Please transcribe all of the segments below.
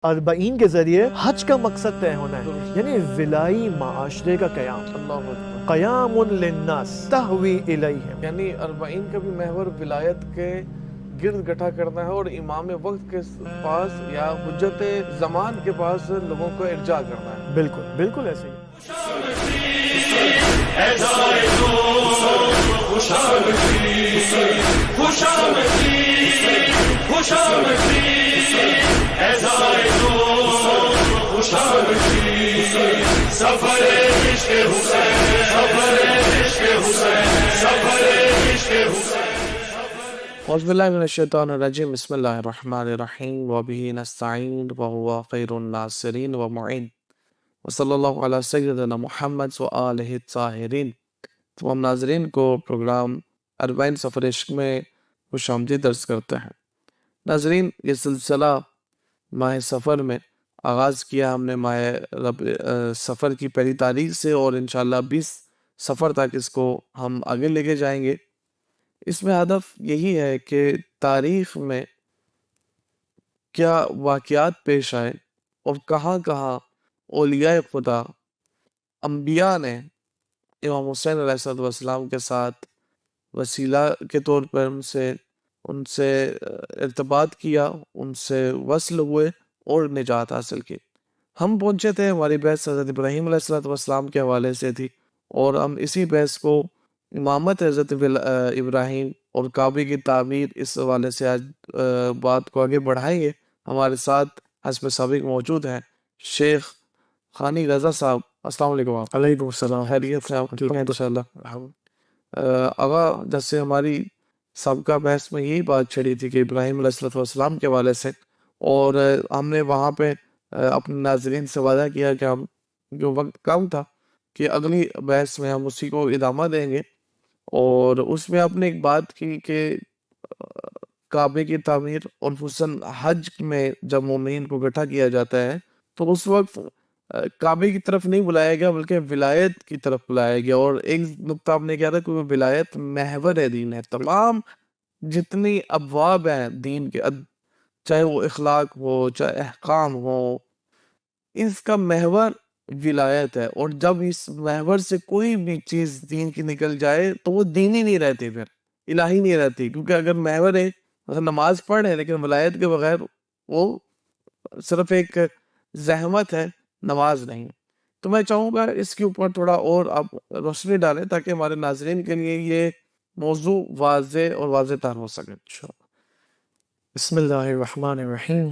40 کے ذریعے حج کا مقصد طے ہونا ہے، یعنی ولائی معاشرے کا قیام، اللہ اکبر، قیام للناس تہوی الیہم، یعنی 40 کا بھی محور ولایت کے گرد گٹھا کرنا ہے اور امام وقت کے پاس یا حجت زمان کے پاس لوگوں کو ارجاع کرنا ہے۔ بالکل بالکل ایسے ہی۔ اعوذ باللہ من الشیطان الرجیم، بسم اللہ الرحمن الرحیم، وبہ نستعین وہو خیر الناصرین ومعین، وصلی اللہ علی سیدنا محمد وآلہ الطاہرین۔ تمام ناظرین کو پروگرام 40 سفر عشق میں خوش آمدید درس کرتے ہیں۔ ناظرین، یہ سلسلہ ماہ سفر میں آغاز کیا ہم نے ماہ سفر کی پہلی تاریخ سے، اور انشاءاللہ 20 سفر تک اس کو ہم آگے لے کے جائیں گے۔ اس میں ہدف یہی ہے کہ تاریخ میں کیا واقعات پیش آئے اور کہاں کہاں اولیاء خدا، انبیاء نے امام حسین علیہ السلام کے ساتھ وسیلہ کے طور پر ان سے ارتباط کیا، ان سے وصل ہوئے اور نجات حاصل کی۔ ہم پہنچے تھے، ہماری بحث حضرت ابراہیم علیہ السلام کے حوالے سے تھی، اور ہم اسی بحث کو امامت حضرت ابراہیم اور کعبے کی تعمیر اس حوالے سے آج بات کو آگے بڑھائیں گے۔ ہمارے ساتھ حسب سابق موجود ہیں شیخ خانی رضا صاحب۔ السلام علیکم۔ علیکم السلام، خیریت سے آپ ٹھیک ہیں انشاءاللہ؟ آغا، جیسے ہماری سابقہ بحث میں یہی بات چھڑی تھی کہ ابراہیم علیہ السلام کے حوالے سے، اور ہم نے وہاں پہ اپنے ناظرین سے وعدہ کیا کہ ہم، جو وقت کم تھا، کہ اگلی بحث میں ہم اسی کو ادامہ دیں گے، اور اس میں آپ نے ایک بات کی کہ کعبے کی تعمیر اور خصوصاً حج میں جب مومنین کو اکٹھا کیا جاتا ہے تو اس وقت کعبے کی طرف نہیں بلایا گیا بلکہ ولایت کی طرف بلایا گیا، اور ایک نقطہ آپ نے کیا تھا کہ وہ ولایت محور ہے دین ہے۔ تمام جتنی ابواب ہیں دین کے، چاہے وہ اخلاق ہو، چاہے احکام ہو، اس کا محور ولایت ہے، اور جب اس محور سے کوئی بھی چیز دین کی نکل جائے تو وہ دین ہی نہیں رہتی، پھر الہی نہیں رہتی، کیونکہ اگر محور ہے، مثلا نماز پڑھ رہے ہیں لیکن ولایت کے بغیر وہ صرف ایک زحمت ہے، نماز نہیں۔ تو میں چاہوں گا اس کے اوپر تھوڑا اور آپ روشنی ڈالیں تاکہ ہمارے ناظرین کے لیے یہ موضوع واضح اور واضح تر ہو سکے۔ بسم اللہ الرحمن الرحیم۔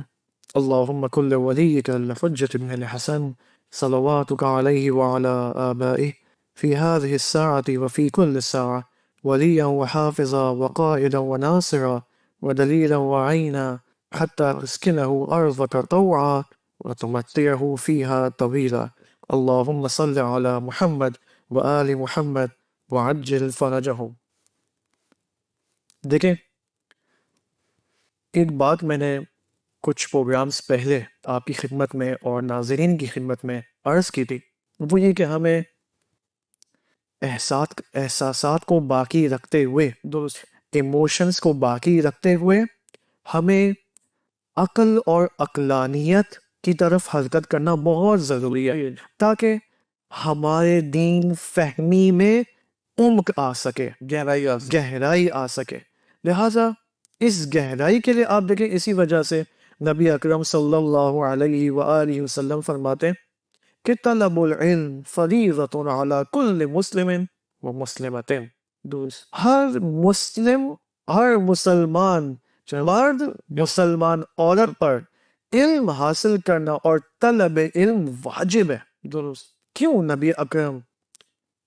اللہم کل ولیک الحجۃ بن الحسن صلواتک علیہ وعلی آبائہ فی هذه الساعة وفی کل ساعة ولیا وحافظا وقائدا وناصرا ودلیلا وعینا حتی تسکنہ ارضک طوعا وتمتعہ فیہا طویلا۔ اللہم صل علی محمد وآل محمد وعجل فرجہم۔ دیکھیں، ایک بات میں نے کچھ پروگرامز پہلے آپ کی خدمت میں اور ناظرین کی خدمت میں عرض کی تھی، وہ یہ کہ ہمیں احساسات کو باقی رکھتے ہوئے، ایموشنز کو باقی رکھتے ہوئے، ہمیں عقل اور عقلانیت کی طرف حرکت کرنا بہت ضروری ہے تاکہ ہمارے دین فہمی میں عمق آ سکے، گہرائی آ سکے۔ لہٰذا اس گہرائی کے لیے آپ دیکھیں، اسی وجہ سے نبی اکرم صلی اللہ علیہ وآلہ وسلم فرماتے ہیں کہ طلب العلم فریضۃ علی کل مسلم و مسلمۃ۔ ہر مسلم، ہر مسلمان، مرد مسلمان عورت پر علم حاصل کرنا اور طلب علم واجب ہے۔ درست۔ کیوں نبی اکرم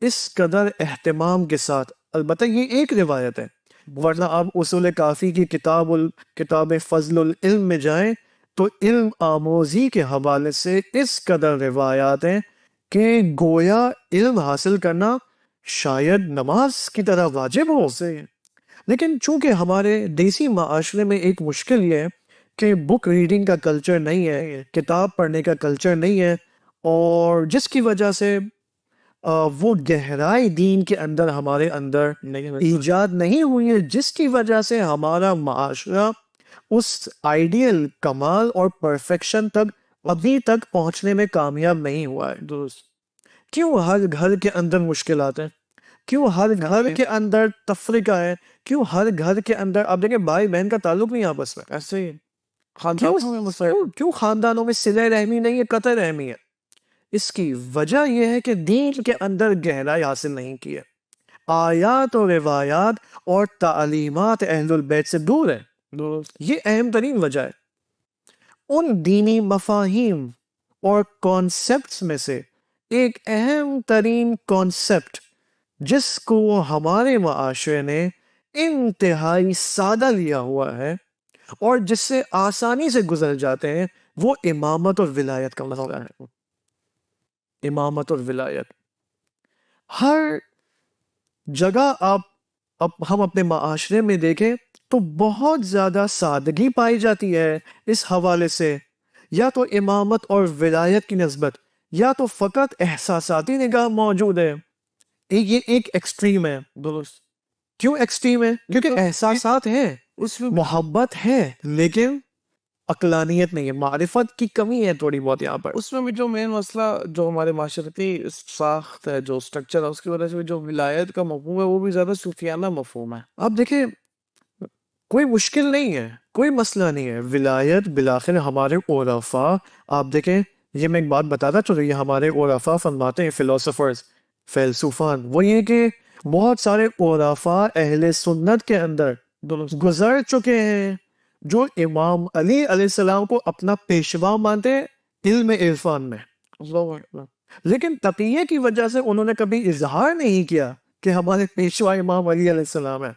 اس قدر اہتمام کے ساتھ، البتہ یہ ایک روایت ہے، ورنہ آپ اصول کافی کی کتاب فضل العلم میں جائیں تو علم آموزی کے حوالے سے اس قدر روایات ہیں کہ گویا علم حاصل کرنا شاید نماز کی طرح واجب ہو سے۔ لیکن چونکہ ہمارے دیسی معاشرے میں ایک مشکل یہ ہے کہ بک ریڈنگ کا کلچر نہیں ہے، کتاب پڑھنے کا کلچر نہیں ہے، اور جس کی وجہ سے وہ گہرائی دین کے اندر ہمارے اندر ایجاد نہیں ہوئی ہے، جس کی وجہ سے ہمارا معاشرہ اس آئیڈیل کمال اور پرفیکشن تک ابھی تک پہنچنے میں کامیاب نہیں ہوا ہے. درست. کیوں ہر گھر کے اندر مشکلات ہیں؟ کیوں ہر گھر کے اندر تفرقہ ہے؟ کیوں ہر گھر کے اندر آپ دیکھیں بھائی بہن کا تعلق نہیں آپس میں؟ ایسے ہی خاندانوں میں مسائل. کیوں خاندانوں میں صلہ رحمی نہیں ہے، قطع رحمی ہے؟ اس کی وجہ یہ ہے کہ دین کے اندر گہرائی حاصل نہیں کی ہے. آیات و روایات اور تعلیمات اہل البیت سے دور ہے. درست. یہ اہم ترین وجہ ہے. ان دینی مفاہیم اور کانسیپٹس میں سے ایک اہم ترین کانسیپٹ جس کو ہمارے معاشرے نے انتہائی سادہ لیا ہوا ہے اور جس سے آسانی سے گزر جاتے ہیں، وہ امامت اور ولایت کا مسئلہ ہے. امامت اور ولایت ہر جگہ ہم اپنے معاشرے میں دیکھیں تو بہت زیادہ سادگی پائی جاتی ہے اس حوالے سے. یا تو امامت اور ولایت کی نسبت یا تو فقط احساساتی نگاہ موجود ہے. یہ ایک ایکسٹریم ہے. درست. کیوں ایکسٹریم ہے؟ کیونکہ احساسات ہیں، اس میں محبت ہے، لیکن عقلانیت نہیں ہے، معرفت کی کمی ہے تھوڑی بہت یہاں پر. اس میں بھی جو مین مسئلہ جو ہمارے معاشرتی ساخت ہے، جو سٹرکچر ہے، اس کی وجہ سے جو ولایت کا مفہوم ہے وہ بھی زیادہ صوفیانہ مفہوم ہے. آپ دیکھیں کوئی مشکل نہیں ہے، کوئی مسئلہ نہیں ہے. ولایت بالآخر ہمارے عرفاء، آپ دیکھیں یہ میں ایک بات بتاتا چلو، یہ ہمارے عرفاء فرماتے ہیں، فلاسفرز، فیلسوفان، وہ یہ کہ بہت سارے عرفاء اہل سنت کے اندر گزر چکے ہیں جو امام علی علیہ السلام کو اپنا پیشوا مانتے ہیں علم عرفان میں. اللہ اکبر. لیکن تقیہ کی وجہ سے انہوں نے کبھی اظہار نہیں کیا کہ ہمارے پیشوا امام علی علیہ السلام ہے.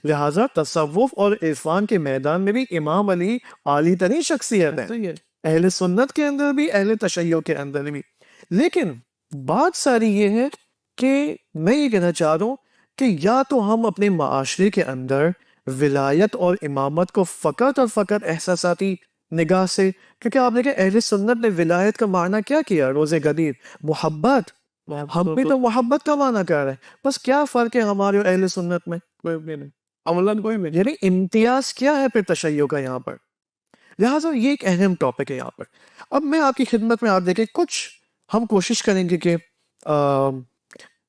لہٰذا تصوف اور عرفان کے میدان میں بھی امام علی عالی ترین شخصیت ہے، صحیح ہے. اہل سنت کے اندر بھی، اہل تشیع کے اندر بھی. لیکن بات ساری یہ ہے کہ میں یہ کہنا چاہ رہا ہوں کہ یا تو ہم اپنے معاشرے کے اندر ولایت اور امامت کو فقط اور فقط احساساتی نگاہ سے، کیونکہ آپ دیکھیں اہل سنت نے ولایت کا معنی کیا کیا؟ روز غدیر محبت. ہم بھی تو محبت کا معنی کر رہے ہیں، بس کیا فرق ہے ہمارے اور اہل سنت میں؟ کوئی بھی نہیں، عملاً کوئی بھی نہیں. یعنی امتیاز کیا ہے پھر تشیع کا یہاں پر؟ لہٰذا یہ ایک اہم ٹاپک ہے یہاں پر. اب میں آپ کی خدمت میں آپ دیکھیں کچھ ہم کوشش کریں گے کہ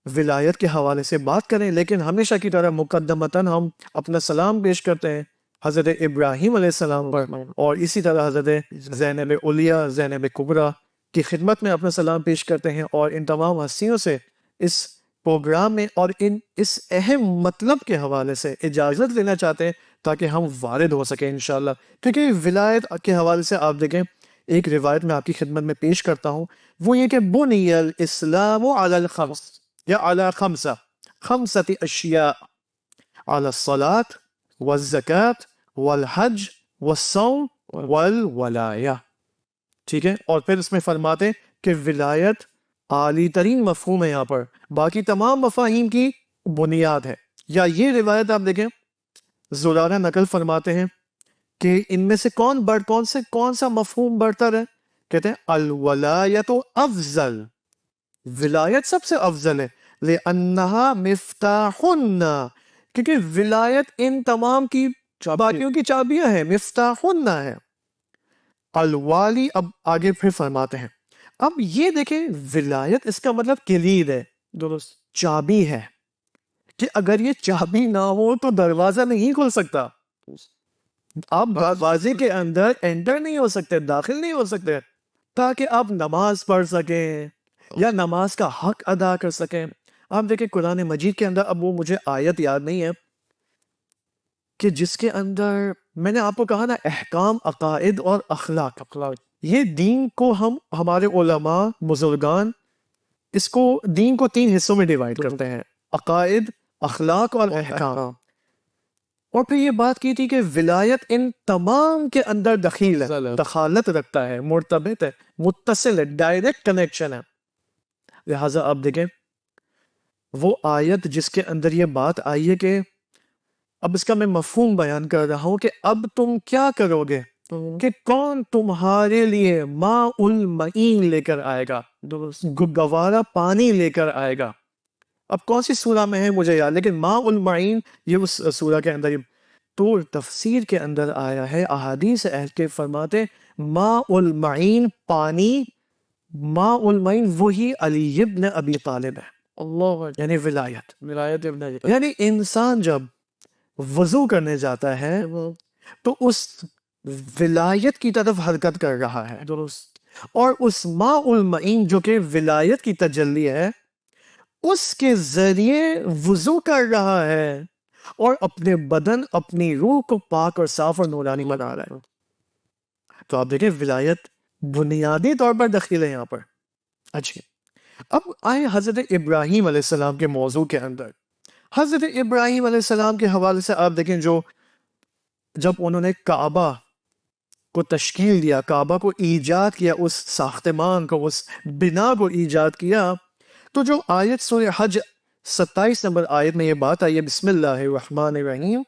ولایت کے حوالے سے بات کریں، لیکن ہمیشہ کی طرح مقدمتاً ہم اپنا سلام پیش کرتے ہیں حضرت ابراہیم علیہ السلام پر، اور اسی طرح حضرت زینب علیہ، زینب کبریٰ کی خدمت میں اپنا سلام پیش کرتے ہیں، اور ان تمام ہستیوں سے اس پروگرام میں اور اس اہم مطلب کے حوالے سے اجازت لینا چاہتے ہیں تاکہ ہم وارد ہو سکیں انشاءاللہ. کیونکہ ولایت کے حوالے سے آپ دیکھیں ایک روایت میں آپ کی خدمت میں پیش کرتا ہوں، وہ یہ کہ بنی الاسلام علی الخمس یا علی خمسة اشیاء، علی الصلاة والزکاة والحج والصوم والولایہ. ٹھیک ہے، اور پھر اس میں فرماتے کہ ولایت عالی ترین مفہوم ہے یہاں پر، باقی تمام مفاہیم کی بنیاد ہے. یا یہ روایت آپ دیکھیں زرارہ نقل فرماتے ہیں کہ ان میں سے کون سا مفہوم برتر ہے؟ کہتے ہیں الولایت افضل، ولایت سب سے افضل ہے، لأنها مفتاحن، کیونکہ ولایت ان تمام کی باقیوں کی چابیاں ہیں، مفتاحن ہے. الوالی، اب آگے پھر فرماتے ہیں، اب یہ دیکھیں ولایت اس کا مطلب کلید ہے، درست. چابی ہے، کہ اگر یہ چابی نہ ہو تو دروازہ نہیں کھل سکتا. آپ دروازے کے اندر انٹر نہیں ہو سکتے، داخل نہیں ہو سکتے تاکہ آپ نماز پڑھ سکیں یا نماز کا حق ادا کر سکیں. آپ دیکھیں قرآن مجید کے اندر، اب وہ مجھے آیت یاد نہیں ہے، کہ جس کے اندر میں نے آپ کو کہا نا احکام، عقائد اور اخلاق، یہ دین کو ہمارے علماء بزرگان اس کو دین کو 3 حصوں میں ڈیوائیڈ کرتے ہیں، عقائد، اخلاق اور احکام. اور پھر یہ بات کی تھی کہ ولایت ان تمام کے اندر دخیل ہے، دخالت رکھتا ہے، مرتبط ہے، متصل ہے، ڈائریکٹ کنیکشن ہے. لہٰذا آپ دیکھیں وہ آیت جس کے اندر یہ بات آئی ہے کہ اب اس کا میں مفہوم بیان کر رہا ہوں کہ اب تم کیا کرو گے، کہ کون تمہارے لیے ماء المعین لے کر آئے گا، گوارا پانی لے کر آئے گا. اب کون سی سورہ میں ہے مجھے یاد، لیکن ماء المعین یہ اس سورہ کے اندر تو تفسیر کے اندر آیا ہے، احادیث اہل کے فرماتے ماء المعین پانی، ماء المعین وہی علی ابن ابی طالب ہے، اللہ یعنی ولایت. ولایت ابن یعنی انسان جب وضو کرنے جاتا ہے تو اس ولایت کی طرف حرکت کر رہا ہے، درست. اور اس ماء المعین جو کہ ولایت کی تجلی ہے اس کے ذریعے وضو کر رہا ہے اور اپنے بدن اپنی روح کو پاک اور صاف اور نورانی بنا رہا ہے. تو آپ دیکھیں ولایت بنیادی طور پر دخیل ہے یہاں پر. اچھا اب آئے حضرت ابراہیم علیہ السلام کے موضوع کے اندر. حضرت ابراہیم علیہ السلام کے حوالے سے آپ دیکھیں جو جب انہوں نے کعبہ کو تشکیل دیا، کعبہ کو ایجاد کیا، اس ساختمان کو، اس بنا کو ایجاد کیا، تو جو آیت سورہ حج 27 نمبر آیت میں یہ بات آئی ہے، بسم اللہ الرحمن الرحیم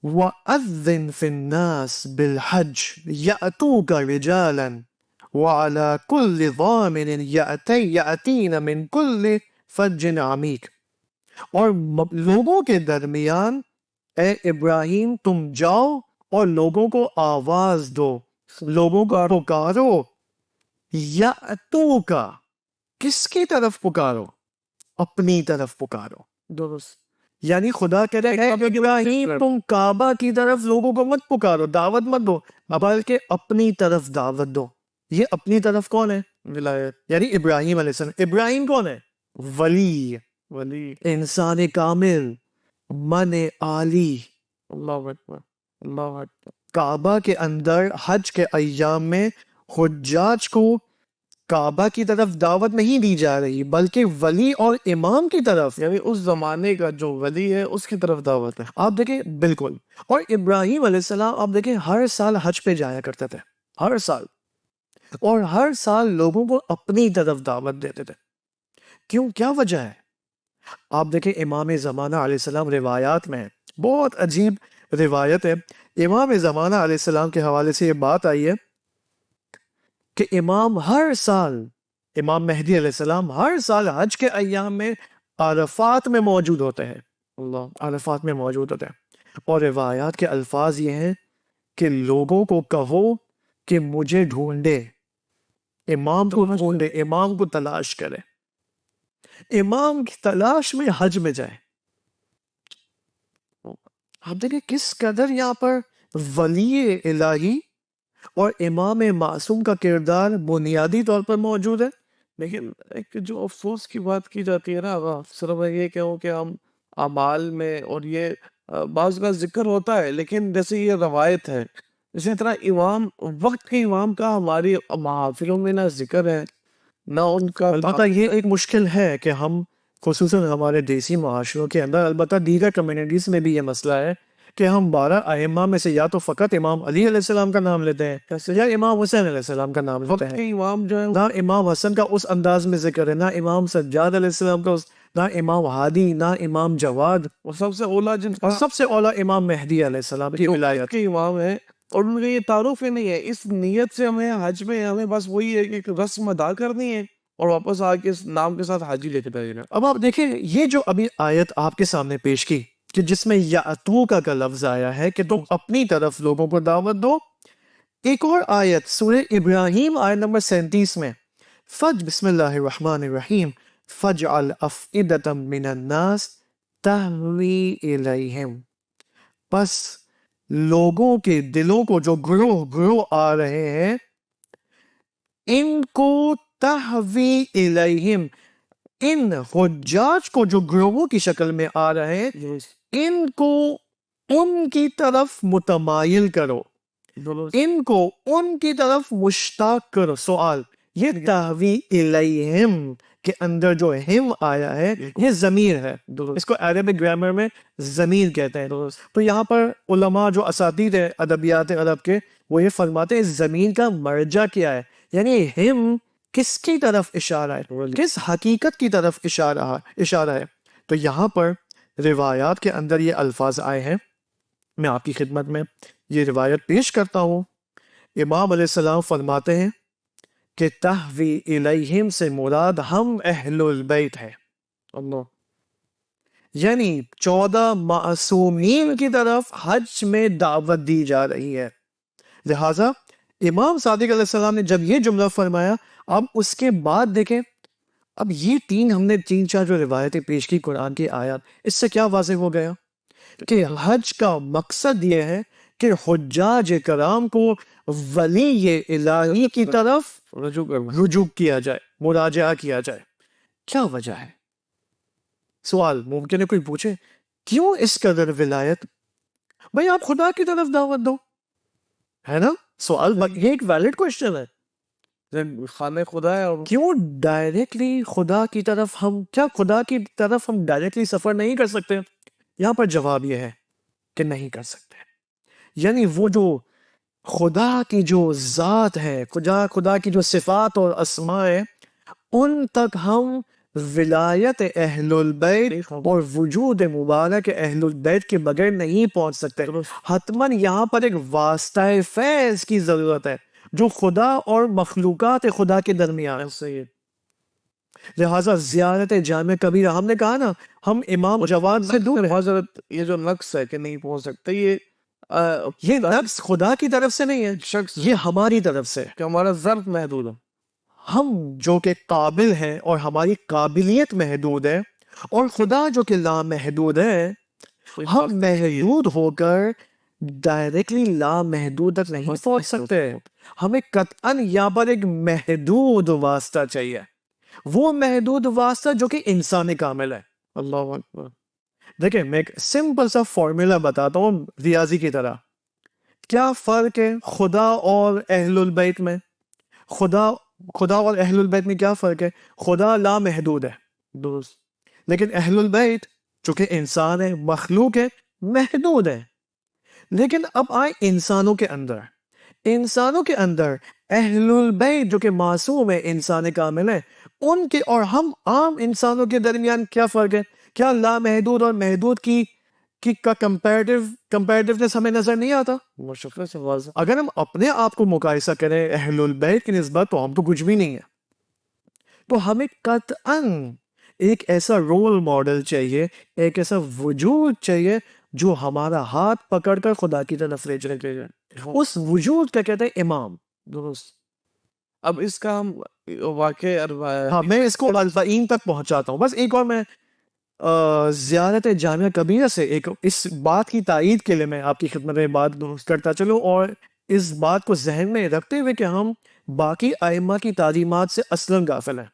وَأَذِّن فِي النَّاسِ بِالْحَجِّ يَأْتُوكَ رِجَالًا وَعَلَى كُلِّ ضَامِرٍ يَأْتِينَ مِنْ كُلِّ فَجٍّ عَمِيقٍ. اور لوگوں کے درمیان اے ابراہیم تم جاؤ اور لوگوں کو آواز دو، لوگوں کو پکارو. یَأْتُوکَ کس کی طرف پکارو؟ اپنی طرف پکارو. درست. یعنی خدا کہہ رہے ہیں ابراہیم تم کعبہ کی طرف لوگوں کو مت پکارو، دعوت مت دو، بلکہ اپنی طرف دعوت دو. یہ اپنی طرف کون ہے؟ ولایت. یعنی ابراہیم علیہ السلام. ابراہیم کون ہے؟ ولی، ولی. انسان کامل، من عالی. اللہ اکبر. اللہ اکبر. کعبہ کے اندر حج کے ایام میں حجاج کو کعبہ کی طرف دعوت نہیں دی جا رہی بلکہ ولی اور امام کی طرف. یعنی اس زمانے کا جو ولی ہے اس کی طرف دعوت ہے. آپ دیکھیں بالکل. اور ابراہیم علیہ السلام آپ دیکھیں ہر سال حج پہ جایا کرتے تھے، ہر سال، اور ہر سال لوگوں کو اپنی طرف دعوت دیتے تھے. کیوں؟ کیا وجہ ہے؟ آپ دیکھیں امام زمانہ علیہ السلام روایات میں بہت عجیب روایت ہے. امام زمانہ علیہ السلام کے حوالے سے یہ بات آئی ہے کہ امام ہر سال، امام مہدی علیہ السلام ہر سال حج کے ایام میں عرفات میں موجود ہوتے ہیں. اللہ. عرفات میں موجود ہوتے ہیں. اور روایات کے الفاظ یہ ہیں کہ لوگوں کو کہو کہ مجھے ڈھونڈے، امام کو ڈھونڈے، امام کو تلاش کرے، امام کی تلاش میں حج میں جائے. آپ دیکھیں کس قدر یہاں پر ولی الہی اور امام معصوم کا کردار بنیادی طور پر موجود ہے. لیکن ایک جو افسوس کی بات کی جاتی ہے نا آغا، صرف یہ کہوں کہ ہم اعمال میں، اور یہ بعض کا ذکر ہوتا ہے لیکن جیسے یہ روایت ہے، اسی طرح امام، وقت کے امام کا ہماری محافلوں میں نہ ذکر ہے نہ ان کا. البتہ یہ ایک مشکل ہے کہ ہم خصوصاً ہمارے دیسی معاشروں کے اندر، البتہ دیگر کمیونٹیز میں بھی یہ مسئلہ ہے کہ ہم 12 ائمہ میں سے یا تو فقط امام علی علیہ السلام کا نام لیتے ہیں یا امام حسین علیہ السلام کا نام لیتے وقت ہیں. کے امام جو ہے نہ امام حسن کا اس انداز میں ذکر ہے، نہ امام سجاد علیہ السلام کا نہ امام ہادی، نہ امام جواد، وہ سب سے اولا جن کا سب سے اولا امام مہدی علیہ السلام کی ولایت. کے امام ہے، اور ان کا یہ تعارف ہی نہیں ہے. اس نیت سے ہمیں حج میں ہمیں بس وہی ہے کہ ایک رسم ادا کرنی ہے اور واپس آ کے اس نام کے ساتھ حاجی لے کے بیٹھنا. اب آپ دیکھیں یہ جو ابھی آیت آپ کے سامنے پیش کی کہ جس میں یاتوکا کا لفظ آیا ہے کہ تم اپنی طرف لوگوں کو دعوت دو. ایک اور آیت سورہ ابراہیم آیت نمبر 37 میں بسم اللہ الرحمن الرحیم فَجْعَلْ أَفْئِدَةً مِّنَ النَّاسِ تَهْوِي إِلَيْهِمْ. پس لوگوں کے دلوں کو جو گروہ گروہ آ رہے ہیں ان کو تہوی الیہم، ان حجاج کو جو گروہوں کی شکل میں آ رہے ہیں ان کو ان کی طرف متمائل کرو، ان کو ان کی طرف مشتاق کرو. سوال یہ تہوی الیہم کے اندر جو ہم آیا ہے یہ ضمیر ہے، اس کو عربک گرامر میں ضمیر کہتے ہیں. تو یہاں پر علماء جو اساتید ہیں ادبیات عرب کے وہ یہ فرماتے ہیں ضمیر کا مرجع کیا ہے، یعنی ہم کس کی طرف اشارہ ہے، کس حقیقت کی طرف اشارہ ہے. تو یہاں پر روایات کے اندر یہ الفاظ آئے ہیں، میں آپ کی خدمت میں یہ روایت پیش کرتا ہوں. امام علیہ السلام فرماتے ہیں کہ تہوی الیہم سے مراد ہم اہل البیت ہے. اللہ. یعنی 14 معصومین کی طرف حج میں دعوت دی جا رہی ہے. لہٰذا امام صادق علیہ السلام نے جب یہ جملہ فرمایا، اب اس کے بعد دیکھیں، اب یہ ہم نے تین چار جو روایتیں پیش کی قرآن کی آیات، اس سے کیا واضح ہو گیا کہ حج کا مقصد یہ ہے کہ حجاج کرام کو ولی الہی کی طرف رجوع کیا جائے، مراجعہ کیا جائے. کیا وجہ ہے؟ سوال ممکن ہے کوئی پوچھے کیوں اس قدر ولایت؟ بھائی آپ خدا کی طرف دعوت دو، ہے نا؟ سوال یہ ایک ویلڈ کوشچن ہے. خانہ خدا ہے، اور کیوں ڈائریکٹلی خدا کی طرف کیا خدا کی طرف ہم ڈائریکٹلی سفر نہیں کر سکتے؟ یہاں پر جواب یہ ہے کہ نہیں کر سکتے. یعنی وہ جو خدا کی جو ذات ہے، خدا کی جو صفات اور اسماء ہے، ان تک ہم ولایت اہل البیت اور وجود مبارک اہل البیت کے بغیر نہیں پہنچ سکتے. حتماً یہاں پر ایک واسطہ فیض کی ضرورت ہے جو خدا اور مخلوقات خدا کے درمیان ہے. لہٰذا زیارت جامع کبیرہ، ہم نے کہا نا ہم امام جواد سے دور ہیں. حضرت یہ جو نقص ہے کہ نہیں پہنچ سکتے، یہ نقص خدا کی طرف سے نہیں ہے، شخص یہ ہماری طرف سے، کہ ہمارا ظرف محدود ہے. ہم جو کہ قابل ہیں اور ہماری قابلیت محدود ہے، اور خدا جو کہ لامحدود ہے، ہم محدود ہو کر ڈائریکٹلی لامحدود تک نہیں پہنچ سکتے. ہمیں قطعاً یہاں پر ایک محدود واسطہ چاہیے، وہ محدود واسطہ جو کہ انسان کامل ہے. اللہ اکبر. دیکھیں میں ایک سمپل سا فارمولا بتاتا ہوں ریاضی کی طرح. کیا فرق ہے خدا اور اہل البیت میں؟ خدا اور اہل البیت میں کیا فرق ہے؟ خدا لامحدود ہے، درست. لیکن اہل البیت جو کہ انسان ہے، مخلوق ہے، محدود ہے. لیکن اب آئے انسانوں کے اندر اہل البیت جو کہ معصوم ہے، انسان کامل ہے، ان کے اور ہم عام انسانوں کے درمیان کیا فرق ہے؟ کیا لامحدود اور محدود کی کا کمپیریٹیونیس ہمیں نظر نہیں آتا؟ مشکل سے واضح. اگر ہم اپنے آپ کو مقایسہ کریں اہل البیت کی نسبت تو ہم تو کچھ بھی نہیں ہیں. تو ہمیں قطعاً ایک ایسا رول ماڈل چاہیے، ایک ایسا وجود چاہیے جو ہمارا ہاتھ پکڑ کر خدا کی طرف لے جائے. اس وجود کا کہتے ہیں امام. درست. اب اس کا ہم واقع ہاں میں اس کو الفائین تک پہنچاتا ہوں. بس ایک اور میں زیارت جامع کبیرہ سے ایک اس بات کی تائید کے لیے میں آپ کی خدمت میں بات درست کرتا چلوں، اور اس بات کو ذہن میں رکھتے ہوئے کہ ہم باقی ائمہ کی تعلیمات سے اصلاً غافل ہیں.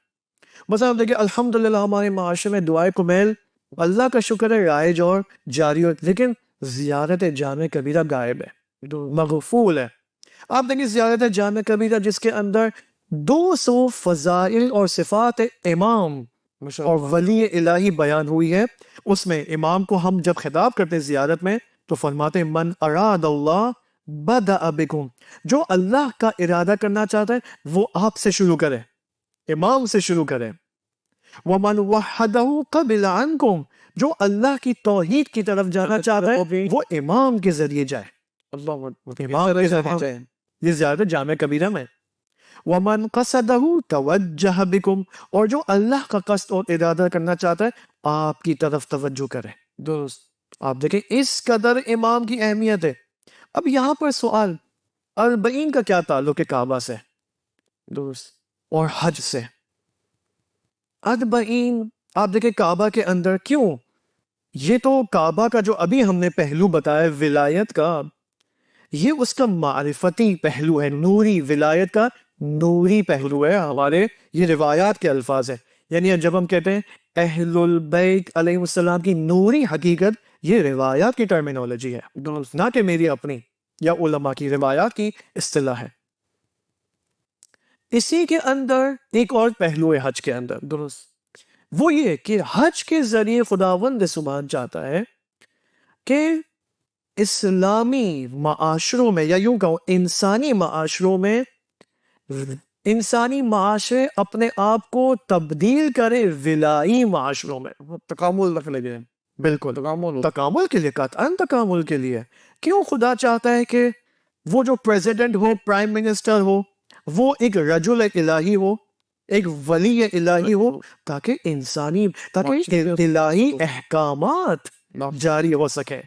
مثلا آپ دیکھیں الحمدللہ ہمارے معاشرے میں دعائے کمیل اللہ کا شکر ہے رائج اور جاری ہو، لیکن زیارت جامع کبیرہ غائب ہے، مغفول ہے. آپ دیکھیں زیارت جامع کبیرہ جس کے اندر 200 فضائل اور صفات امام اور ولی الہی بیان ہوئی ہے، اس میں امام کو ہم جب خطاب کرتے ہیں زیارت میں تو فرماتے ہیں من اراد اللہ بدأ بکم، جو اللہ کا ارادہ کرنا چاہتا ہے وہ آپ سے شروع کرے، امام سے شروع کرے. ومن وحدہ قبل عنکم، جو اللہ کی توحید کی طرف جانا چاہتا ہے وہ امام کے ذریعے جائے. اللہ اکبر. امام کے ذریعے یہ زیارت جامع کبیرہ میں. ومن قصدہ توجہ بکم، اور جو اللہ کا قصد اور ارادہ کرنا چاہتا ہے آپ کی طرف توجہ کرے. درست. آپ دیکھیں اس قدر امام کی اہمیت ہے. اب یہاں پر سوال، اربعین کا کیا تعلق ہے کعبہ سے درست. اور حج سے؟ اربعین آپ دیکھیں کعبہ کے اندر کیوں؟ یہ تو کعبہ کا جو ابھی ہم نے پہلو بتایا ولایت کا، یہ اس کا معرفتی پہلو ہے، نوری، ولایت کا نوری پہلو ہے. ہمارے یہ روایات کے الفاظ ہیں، یعنی جب ہم کہتے ہیں اہل البیت علیہ السلام کی نوری حقیقت، یہ روایات کی ٹرمینالوجی ہے، نہ کہ میری اپنی یا علماء کی، روایات کی اصطلاح ہے. اسی کے اندر ایک اور پہلو ہے حج کے اندر، درست. وہ یہ کہ حج کے ذریعے خداوند سبحان چاہتا ہے کہ اسلامی معاشروں میں، یا یوں کہوں انسانی معاشروں میں، انسانی معاشرے اپنے آپ کو تبدیل کرے ولائی معاشروں میں، تکامل رکھنے کے لیے. بالکل تکامل. تکامل کے لیے، قطعاً تکامل کے لیے. کیوں خدا چاہتا ہے کہ وہ جو پریزیڈنٹ ہو، پرائم منسٹر ہو، وہ ایک رجل الہی ہو، ایک ولی الہی ہو تاکہ الہی احکامات جاری ہو سکے.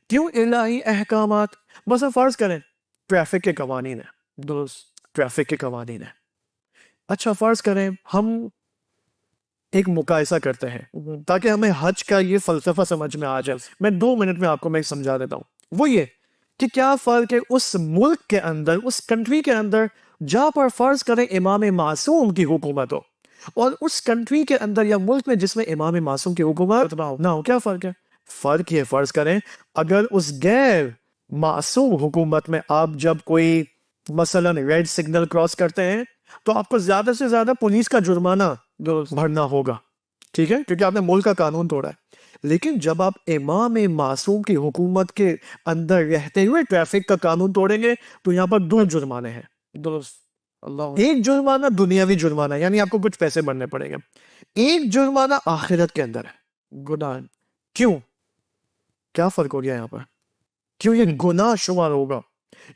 کیوں الہی احکامات؟ بس آپ فرض کریں ٹریفک کے قوانین ہیں، درست ٹریفک کے قوانین ہیں. اچھا فرض کریں ہم ایک مقایسہ کرتے ہیں تاکہ ہمیں حج کا یہ فلسفہ سمجھ میں آ جائے. میں 2 منٹ میں آپ کو میں سمجھا دیتا ہوں. وہ یہ کہ کیا فرق ہے اس ملک کے اندر، اس کنٹری کے اندر جہاں پر فرض کریں امام معصوم کی حکومت ہو، اور اس کنٹری کے اندر یا ملک میں جس میں امام معصوم کی حکومت نہ ہو. کیا فرق ہے؟ فرق یہ فرض کریں اگر اس غیر معصوم حکومت میں آپ جب کوئی مثلا ریڈ سگنل کراس کرتے ہیں تو آپ کو زیادہ سے زیادہ پولیس کا جرمانہ بھرنا ہوگا، ٹھیک ہے، کیونکہ آپ نے ملک کا قانون توڑا ہے. لیکن جب آپ امام معصوم کی حکومت کے اندر رہتے ہوئے ٹریفک کا قانون توڑیں گے تو یہاں پر 2 جرمانے ہیں. درست. اللہ. ایک جرمانہ دنیاوی جرمانہ یعنی آپ کو کچھ پیسے بھرنے پڑیں گے، ایک جرمانہ آخرت کے اندر ہے، گناہ. کیوں؟ کیا فرق ہو گیا یہاں پر؟ کیوں یہ گناہ شمار ہوگا؟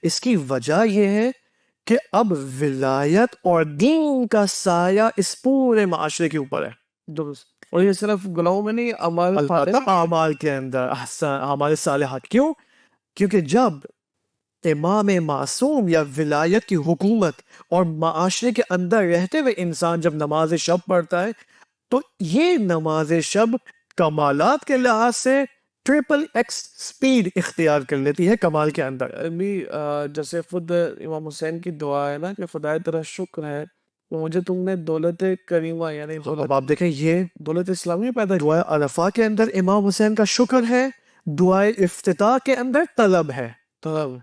اس کی وجہ یہ ہے کہ اب ولایت اور دین کا سایہ اس پورے معاشرے کے اوپر ہے. درست. اور یہ صرف گناہوں میں نہیں، اعمال کے اندر، اعمال صالحات. کیوں؟ کیونکہ جب امام معصوم یا ولایت کی حکومت اور معاشرے کے اندر رہتے ہوئے انسان جب نماز شب پڑھتا ہے تو یہ نماز شب کمالات کے لحاظ سے 3x سپیڈ اختیار کر لیتی ہے کمال کے اندر. ابھی جیسے خود امام حسین کی دعا ہے نا کہ خدائے تیرا شکر ہے مجھے تم نے دولت کریمہ یعنی اب آپ دیکھیں یہ دولت اسلامی پیدا کی. دعائے عرفہ کے اندر امام حسین کا شکر ہے، دعائے افتتاح کے اندر طلب ہے، طلب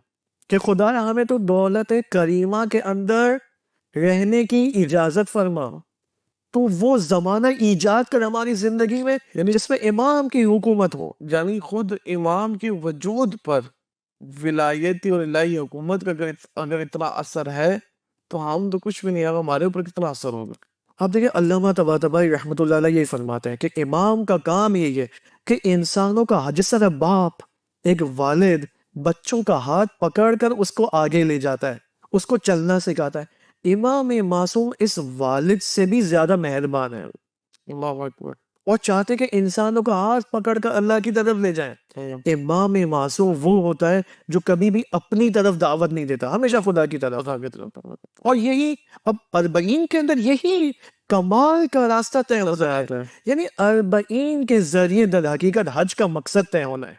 کہ خدا ہمیں تو دولت کریمہ کے اندر رہنے کی اجازت فرما. تو وہ زمانہ ایجاد کر ہماری زندگی میں یعنی جس میں امام کی حکومت ہو. یعنی خود امام کے وجود پر ولایتی اور الہی حکومت کا اگر اتنا اثر ہے تو ہم تو کچھ بھی نہیں ہے، ہمارے اوپر کتنا اثر ہوگا. آپ دیکھیں علامہ طباطبائی رحمۃ اللہ علیہ یہی فرماتے ہیں کہ امام کا کام یہ ہے کہ انسانوں کا جس طرح باپ ایک والد بچوں کا ہاتھ پکڑ کر اس کو آگے لے جاتا ہے، اس کو چلنا سکھاتا ہے، امام معصوم اس والد سے بھی زیادہ مہربان ہے. اللہ اکبر. اور چاہتے کہ انسانوں کا ہاتھ پکڑ کر اللہ کی طرف لے جائیں. امام معصوم وہ ہوتا ہے جو کبھی بھی اپنی طرف دعوت نہیں دیتا، ہمیشہ خدا کی طرف. اور یہی اب 40 کے اندر یہی کمال کا راستہ طے ہوتا ہے. یعنی 40 کے ذریعے در حقیقت حج کا مقصد طے ہونا ہے.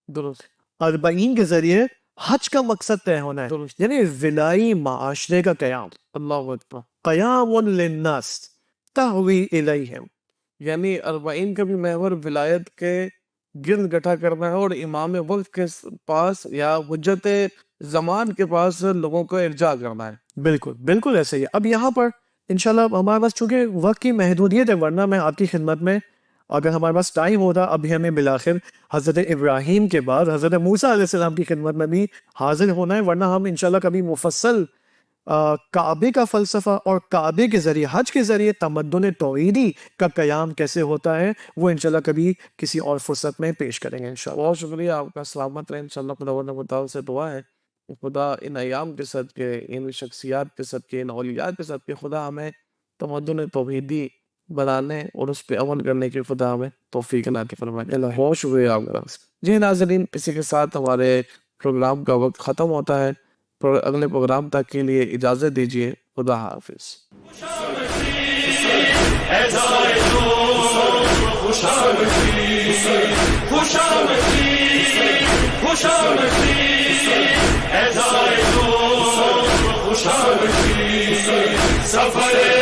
درست. 40 کے ذریعے حج کا مقصد طے ہونا ہے، یعنی ولائی معاشرے کا قیام. اللہ اکبر. قیام للناس تہوی الیہم. یعنی 40 کا بھی محور ولایت کے گرد گٹھا کرنا ہے اور امام وقت کے پاس یا حجت زمان کے پاس لوگوں کو ارجاع کرنا ہے. بالکل بالکل ایسے ہی ہے. اب یہاں پر انشاءاللہ ہمارے پاس چونکہ وقت کی محدودیت ہے، ورنہ میں آپ کی خدمت میں اگر ہمارے پاس ٹائم ہوتا ابھی ہمیں بالآخر حضرت ابراہیم کے بعد حضرت موسیٰ علیہ السلام کی خدمت میں بھی حاضر ہونا ہے، ورنہ ہم انشاءاللہ کبھی مفصل کعبے کا فلسفہ اور کعبے کے ذریعے حج کے ذریعے تمدن توحیدی کا قیام کیسے ہوتا ہے وہ انشاءاللہ کبھی کسی اور فرصت میں پیش کریں گے انشاءاللہ. بہت شکریہ آپ کا. سلامت رہے انشاءاللہ. خدا و تعالی سے دعا ہے خدا ان ایام کے صدقے، ان شخصیات کے صدقے، ان اولیاء کے صدقے خدا ہمیں تمدن توحیدی بنانے اور اس پہ عمل کرنے کی خدا ہمیں توفیق عطا فرمائے. بہت شکریہ آپ کا. جی ناظرین، اسی کے ساتھ ہمارے پروگرام کا وقت ختم ہوتا ہے. اگلے پروگرام تک کے لیے اجازت دیجیے. خدا حافظ. سفر